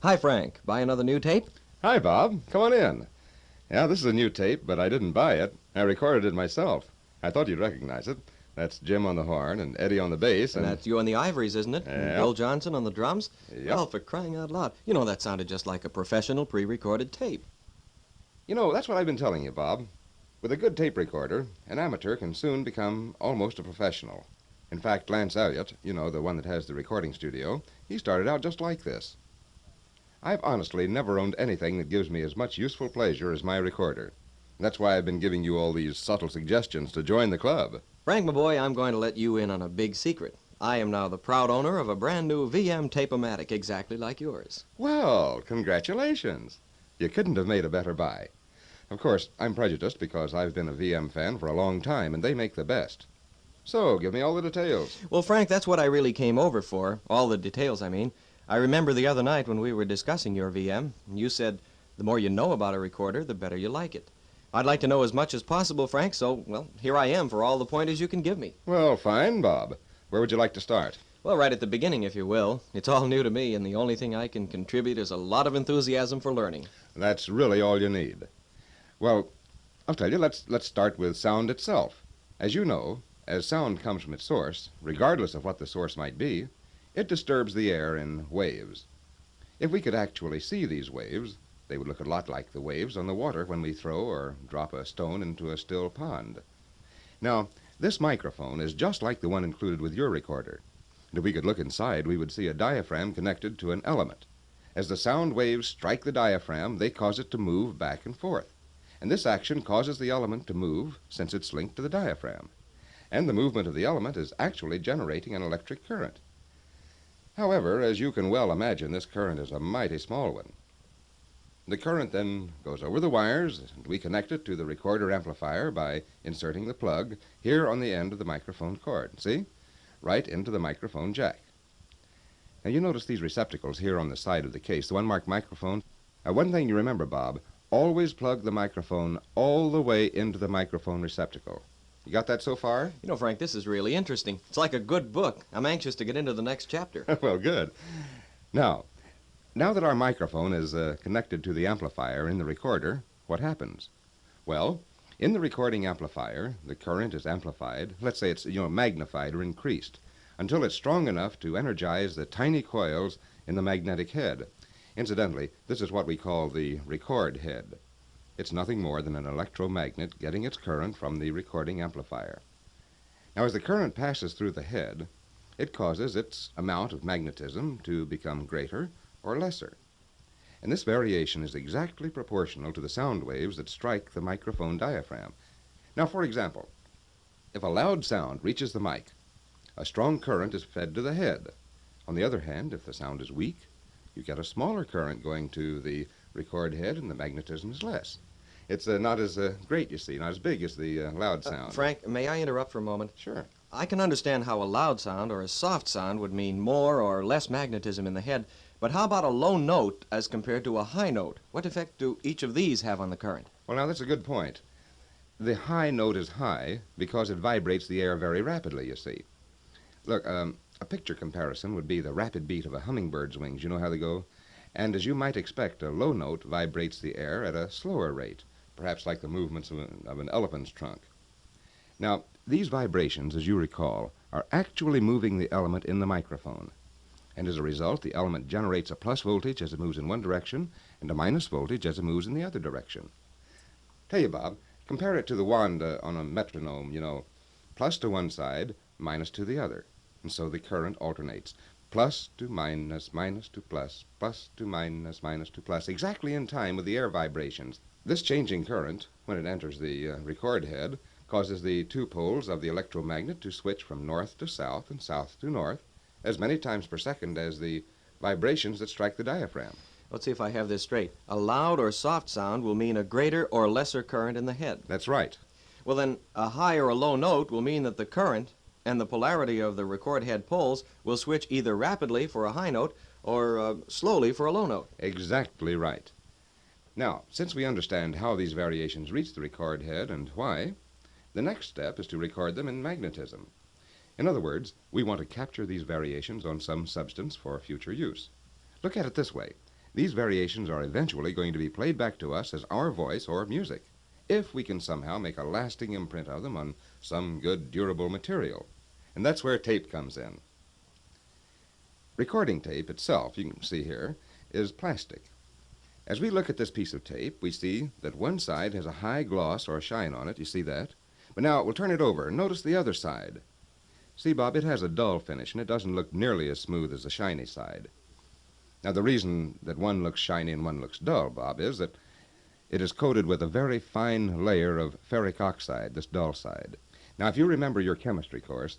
Hi, Frank. Buy another new tape? Hi, Bob. Come on in. Yeah, this is a new tape, but I didn't buy it. I recorded it myself. I thought you'd recognize it. That's Jim on the horn and Eddie on the bass, And that's you on the ivories, isn't it? And Yep. Bill Johnson on the drums? Yep. Well, for crying out loud. You know, that sounded just like a professional pre-recorded tape. You know, that's what I've been telling you, Bob. With a good tape recorder, an amateur can soon become almost a professional. In fact, Lance Elliott, you know, the one that has the recording studio, he started out just like this. I've honestly never owned anything that gives me as much useful pleasure as my recorder. That's why I've been giving you all these subtle suggestions to join the club. Frank, my boy, I'm going to let you in on a big secret. I am now the proud owner of a brand new VM tape-o-matic exactly like yours. Well, congratulations. You couldn't have made a better buy. Of course, I'm prejudiced because I've been a VM fan for a long time, and they make the best. So, give me all the details. Well, Frank, that's what I really came over for. All the details, I mean. I remember the other night when we were discussing your VM, you said the more you know about a recorder, the better you like it. I'd like to know as much as possible, Frank, so, well, here I am for all the pointers you can give me. Well, fine, Bob. Where would you like to start? Well, right at the beginning, if you will. It's all new to me, and the only thing I can contribute is a lot of enthusiasm for learning. That's really all you need. Well, I'll tell you, let's start with sound itself. As you know, as sound comes from its source, regardless of what the source might be, it disturbs the air in waves. If we could actually see these waves, they would look a lot like the waves on the water when we throw or drop a stone into a still pond. Now, this microphone is just like the one included with your recorder. And if we could look inside, we would see a diaphragm connected to an element. As the sound waves strike the diaphragm, they cause it to move back and forth. And this action causes the element to move since it's linked to the diaphragm. And the movement of the element is actually generating an electric current. However, as you can well imagine, this current is a mighty small one. The current then goes over the wires, and we connect it to the recorder amplifier by inserting the plug here on the end of the microphone cord. See? Right into the microphone jack. Now, you notice these receptacles here on the side of the case, the one marked microphone. One thing you remember, Bob, always plug the microphone all the way into the microphone receptacle. You got that so far? You know, Frank, this is really interesting. It's like a good book. I'm anxious to get into the next chapter. Well, good. Now that our microphone is connected to the amplifier in the recorder, what happens? Well, in the recording amplifier, the current is amplified. Let's say it's, magnified or increased until it's strong enough to energize the tiny coils in the magnetic head. Incidentally, this is what we call the record head. It's nothing more than an electromagnet getting its current from the recording amplifier. Now, as the current passes through the head, it causes its amount of magnetism to become greater or lesser. And this variation is exactly proportional to the sound waves that strike the microphone diaphragm. Now, for example, if a loud sound reaches the mic, a strong current is fed to the head. On the other hand, if the sound is weak, you get a smaller current going to the record head and the magnetism is less. It's not as great, you see, not as big as the loud sound. Frank, may I interrupt for a moment? Sure. I can understand how a loud sound or a soft sound would mean more or less magnetism in the head, but how about a low note as compared to a high note? What effect do each of these have on the current? Well, now, that's a good point. The high note is high because it vibrates the air very rapidly, you see. Look, a picture comparison would be the rapid beat of a hummingbird's wings. You know how they go? And as you might expect, a low note vibrates the air at a slower rate, perhaps like the movements of an elephant's trunk. Now, these vibrations, as you recall, are actually moving the element in the microphone. And as a result, the element generates a plus voltage as it moves in one direction and a minus voltage as it moves in the other direction. Tell you, Bob, compare it to the wand on a metronome, plus to one side, minus to the other. And so the current alternates. Plus to minus, minus to plus to minus, minus to plus, exactly in time with the air vibrations. This changing current, when it enters the record head, causes the two poles of the electromagnet to switch from north to south and south to north as many times per second as the vibrations that strike the diaphragm. Let's see if I have this straight. A loud or soft sound will mean a greater or lesser current in the head. That's right. Well, then, a high or a low note will mean that the current and the polarity of the record head poles will switch either rapidly for a high note or slowly for a low note. Exactly right. Now, since we understand how these variations reach the record head and why, the next step is to record them in magnetism. In other words, we want to capture these variations on some substance for future use. Look at it this way. these variations are eventually going to be played back to us as our voice or music, if we can somehow make a lasting imprint of them on some good, durable material. And that's where tape comes in. Recording tape itself, you can see here, is plastic. As we look at this piece of tape, we see that one side has a high gloss or shine on it. You see that? But now we'll turn it over. Notice the other side. See, Bob, it has a dull finish, and it doesn't look nearly as smooth as the shiny side. Now, the reason that one looks shiny and one looks dull, Bob, is that it is coated with a very fine layer of ferric oxide, this dull side. Now, if you remember your chemistry course,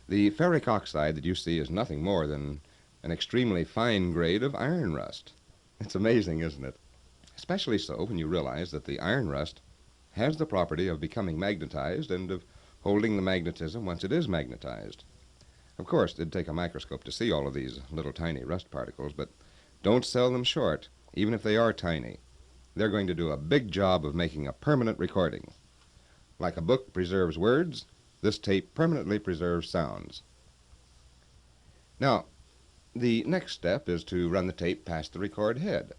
the ferric oxide that you see is nothing more than an extremely fine grade of iron rust. It's amazing, isn't it? Especially so when you realize that the iron rust has the property of becoming magnetized and of holding the magnetism once it is magnetized. Of course, it'd take a microscope to see all of these little tiny rust particles, but don't sell them short, even if they are tiny. They're going to do a big job of making a permanent recording. Like a book preserves words, this tape permanently preserves sounds. Now, the next step is to run the tape past the record head.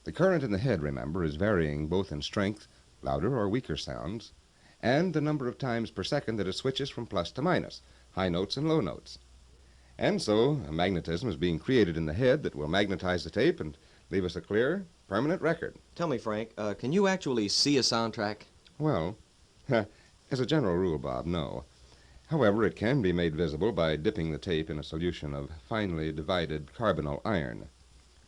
The current in the head, remember, is varying both in strength, louder or weaker sounds, and the number of times per second that it switches from plus to minus, high notes and low notes. And so a magnetism is being created in the head that will magnetize the tape and leave us a clear, permanent record. Tell me, Frank, can you actually see a soundtrack? Well, as a general rule, Bob, no. However, it can be made visible by dipping the tape in a solution of finely divided carbonyl iron.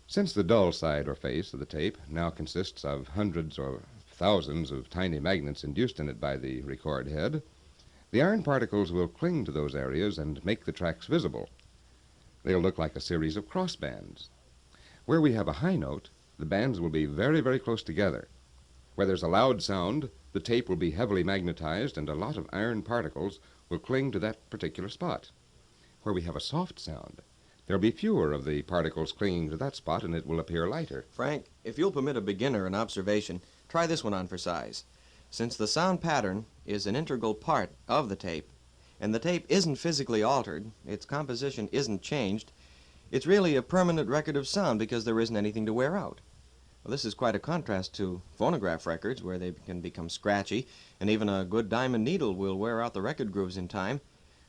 Since the dull side or face of the tape now consists of hundreds or thousands of tiny magnets induced in it by the record head, the iron particles will cling to those areas and make the tracks visible. They'll look like a series of cross bands. Where we have a high note, the bands will be very, very close together. Where there's a loud sound, the tape will be heavily magnetized and a lot of iron particles will cling to that particular spot. Where we have a soft sound, there'll be fewer of the particles clinging to that spot and it will appear lighter. Frank, if you'll permit a beginner an observation, try this one on for size. Since the sound pattern is an integral part of the tape, and the tape isn't physically altered, its composition isn't changed, it's really a permanent record of sound because there isn't anything to wear out. Well, this is quite a contrast to phonograph records where they can become scratchy, and even a good diamond needle will wear out the record grooves in time.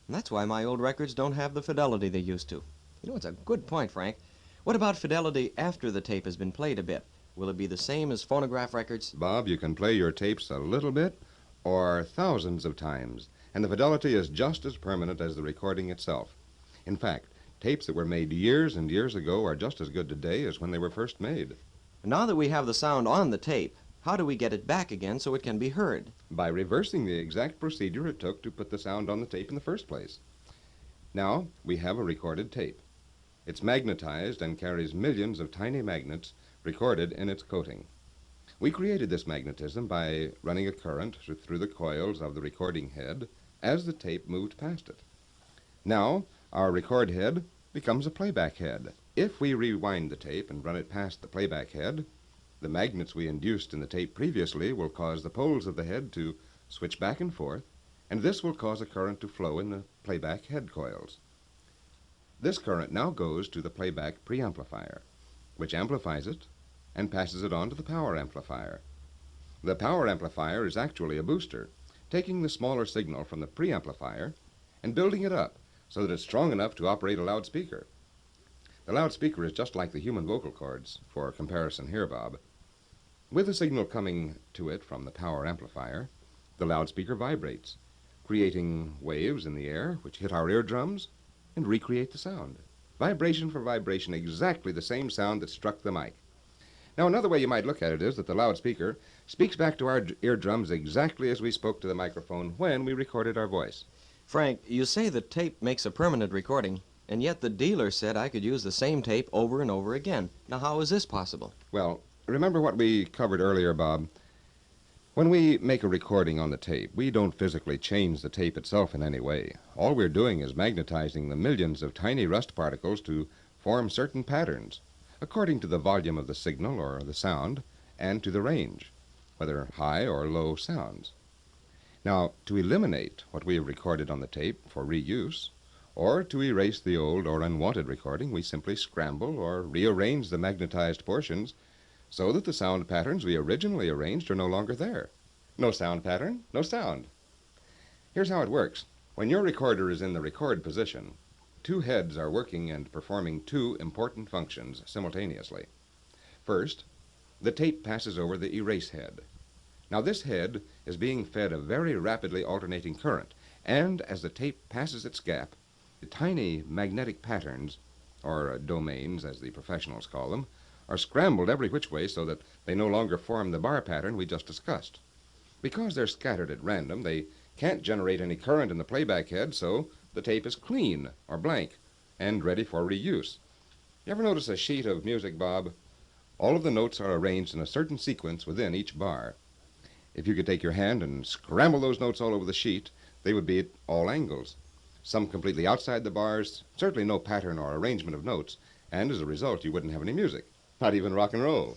And that's why my old records don't have the fidelity they used to. You know, it's a good point, Frank. What about fidelity after the tape has been played a bit? Will it be the same as phonograph records? Bob, you can play your tapes a little bit or thousands of times, and the fidelity is just as permanent as the recording itself. In fact, tapes that were made years and years ago are just as good today as when they were first made. Now that we have the sound on the tape, how do we get it back again so it can be heard? By reversing the exact procedure it took to put the sound on the tape in the first place. Now we have a recorded tape. It's magnetized and carries millions of tiny magnets recorded in its coating. We created this magnetism by running a current through the coils of the recording head as the tape moved past it. Now our record head becomes a playback head. If we rewind the tape and run it past the playback head, the magnets we induced in the tape previously will cause the poles of the head to switch back and forth, and this will cause a current to flow in the playback head coils. This current now goes to the playback preamplifier, which amplifies it and passes it on to the power amplifier. The power amplifier is actually a booster, taking the smaller signal from the preamplifier and building it up so that it's strong enough to operate a loudspeaker. The loudspeaker is just like the human vocal cords, for comparison here, Bob. With the signal coming to it from the power amplifier, the loudspeaker vibrates, creating waves in the air which hit our eardrums and recreate the sound. Vibration for vibration, exactly the same sound that struck the mic. Now, another way you might look at it is that the loudspeaker speaks back to our eardrums exactly as we spoke to the microphone when we recorded our voice. Frank, you say the tape makes a permanent recording, and yet the dealer said I could use the same tape over and over again. Now, how is this possible? Well, remember what we covered earlier, Bob? When we make a recording on the tape, we don't physically change the tape itself in any way. All we're doing is magnetizing the millions of tiny rust particles to form certain patterns, according to the volume of the signal or the sound, and to the range, whether high or low sounds. Now, to eliminate what we have recorded on the tape for reuse, Or to erase the old or unwanted recording, we simply scramble or rearrange the magnetized portions so that the sound patterns we originally arranged are no longer there. No sound pattern, no sound. Here's how it works. When your recorder is in the record position, two heads are working and performing two important functions simultaneously. First, the tape passes over the erase head. Now this head is being fed a very rapidly alternating current, and as the tape passes its gap, the tiny magnetic patterns, or domains as the professionals call them, are scrambled every which way so that they no longer form the bar pattern we just discussed. Because they're scattered at random, they can't generate any current in the playback head, so the tape is clean or blank and ready for reuse. You ever notice a sheet of music, Bob? All of the notes are arranged in a certain sequence within each bar. If you could take your hand and scramble those notes all over the sheet, they would be at all angles. Some completely outside the bars, certainly no pattern or arrangement of notes, and as a result you wouldn't have any music, not even rock and roll.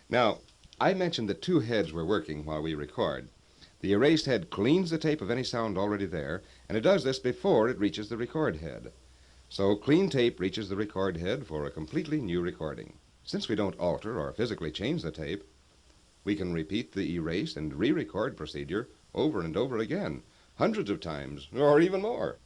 Now, I mentioned that two heads were working while we record. The erased head cleans the tape of any sound already there, and it does this before it reaches the record head. So clean tape reaches the record head for a completely new recording. Since we don't alter or physically change the tape, we can repeat the erase and re-record procedure over and over again, hundreds of times, or even more.